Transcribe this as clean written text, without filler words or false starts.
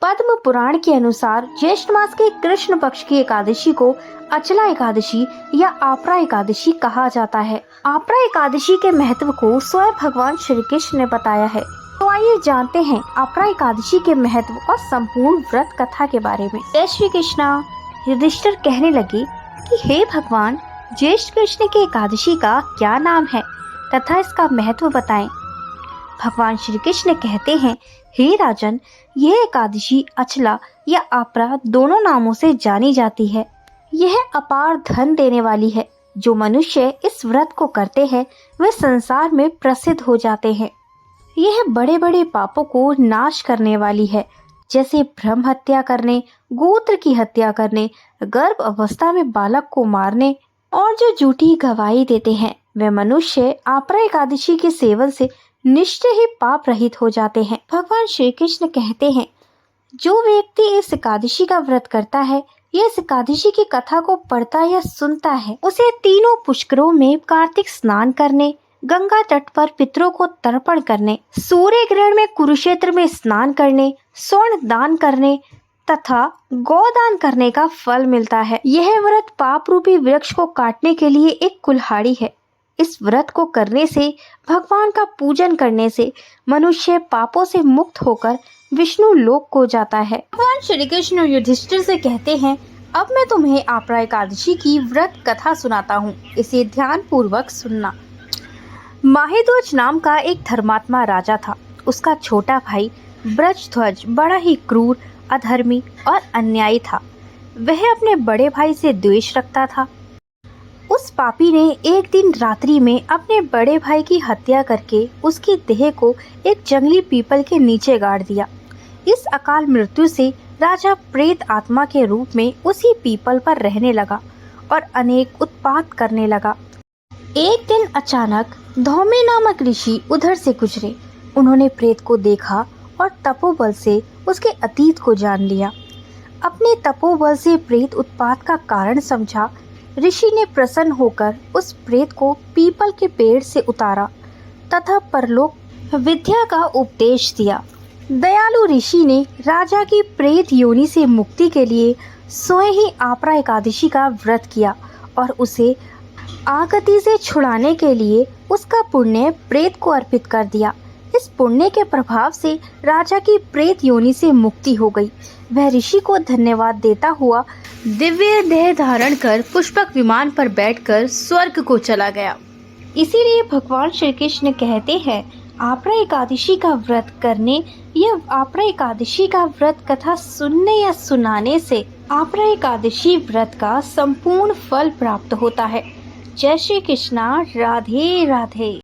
पद्म पुराण के अनुसार ज्येष्ठ मास के कृष्ण पक्ष की एकादशी को अचला एकादशी या आपरा एकादशी कहा जाता है। आपरा एकादशी के महत्व को स्वयं भगवान श्री कृष्ण ने बताया है। तो आइए जानते हैं आपरा एकादशी के महत्व और संपूर्ण व्रत कथा के बारे में। जय श्री कृष्णा। युधिष्ठिर कहने लगे कि हे भगवान, ज्येष्ठ कृष्ण की एकादशी का क्या नाम है तथा इसका महत्व बताएं। भगवान श्री कृष्ण कहते हैं, हे राजन, यह एकादशी अचला या आपरा दोनों नामों से जानी जाती है। यह अपार धन देने वाली है। जो मनुष्य इस व्रत को करते हैं वे संसार में प्रसिद्ध हो जाते हैं। यह बड़े बड़े पापों को नाश करने वाली है, जैसे भ्रम हत्या करने, गोत्र की हत्या करने, गर्भ अवस्था में बालक को मारने और जो झूठी गवाही देते हैं वे मनुष्य आपरा एकादशी के सेवन से निश्चय ही पाप रहित हो जाते हैं। भगवान श्री कृष्ण कहते हैं, जो व्यक्ति इस एकादशी का व्रत करता है या इस एकादशी की कथा को पढ़ता या सुनता है, उसे तीनों पुष्करों में कार्तिक स्नान करने, गंगा तट पर पितरों को तर्पण करने, सूर्य ग्रहण में कुरुक्षेत्र में स्नान करने, स्वर्ण दान करने तथा गौदान करने का फल मिलता है। यह व्रत पाप रूपी वृक्ष को काटने के लिए एक कुल्हाड़ी है। इस व्रत को करने से, भगवान का पूजन करने से मनुष्य पापों से मुक्त होकर विष्णु लोक को जाता है। भगवान श्री कृष्ण युधिष्ठिर से कहते हैं, अब मैं तुम्हें आपरा एकादशी की व्रत कथा सुनाता हूँ, इसे ध्यान पूर्वक सुनना। माहिध्वज नाम का एक धर्मात्मा राजा था। उसका छोटा भाई ब्रजध्वज बड़ा ही क्रूर, अधर्मी और अन्यायी था। वह अपने बड़े भाई से द्वेष रखता था। उस पापी ने एक दिन रात्रि में अपने बड़े भाई की हत्या करके उसकी देह को एक जंगली पीपल के नीचे गाड़ दिया। इस अकाल मृत्यु से राजा प्रेत आत्मा के रूप में उसी पीपल पर रहने लगा और अनेक उत्पात करने लगा। एक दिन अचानक धौम्य नामक ऋषि उधर से गुजरे। उन्होंने प्रेत को देखा और तपोबल से उसके अतीत को जान लिया। अपने तपोबल से प्रेत उत्पात का कारण समझा। ऋषि ने प्रसन्न होकर उस प्रेत को पीपल के पेड़ से उतारा तथा परलोक विद्या का उपदेश दिया। दयालु ऋषि ने राजा की प्रेत योनि से मुक्ति के लिए स्वयं ही आपरा एकादशी का व्रत किया और उसे आगति से छुड़ाने के लिए उसका पुण्य प्रेत को अर्पित कर दिया। इस पुण्य के प्रभाव से राजा की प्रेत योनि से मुक्ति हो गई। वह ऋषि को धन्यवाद देता हुआ दिव्य देह धारण कर पुष्पक विमान पर बैठकर स्वर्ग को चला गया। इसीलिए भगवान श्री कृष्ण कहते हैं, आपरा एकादशी का व्रत करने या आपरा एकादशी का व्रत कथा सुनने या सुनाने से आपरा एकादशी व्रत का संपूर्ण फल प्राप्त होता है। जय श्री कृष्णा। राधे राधे।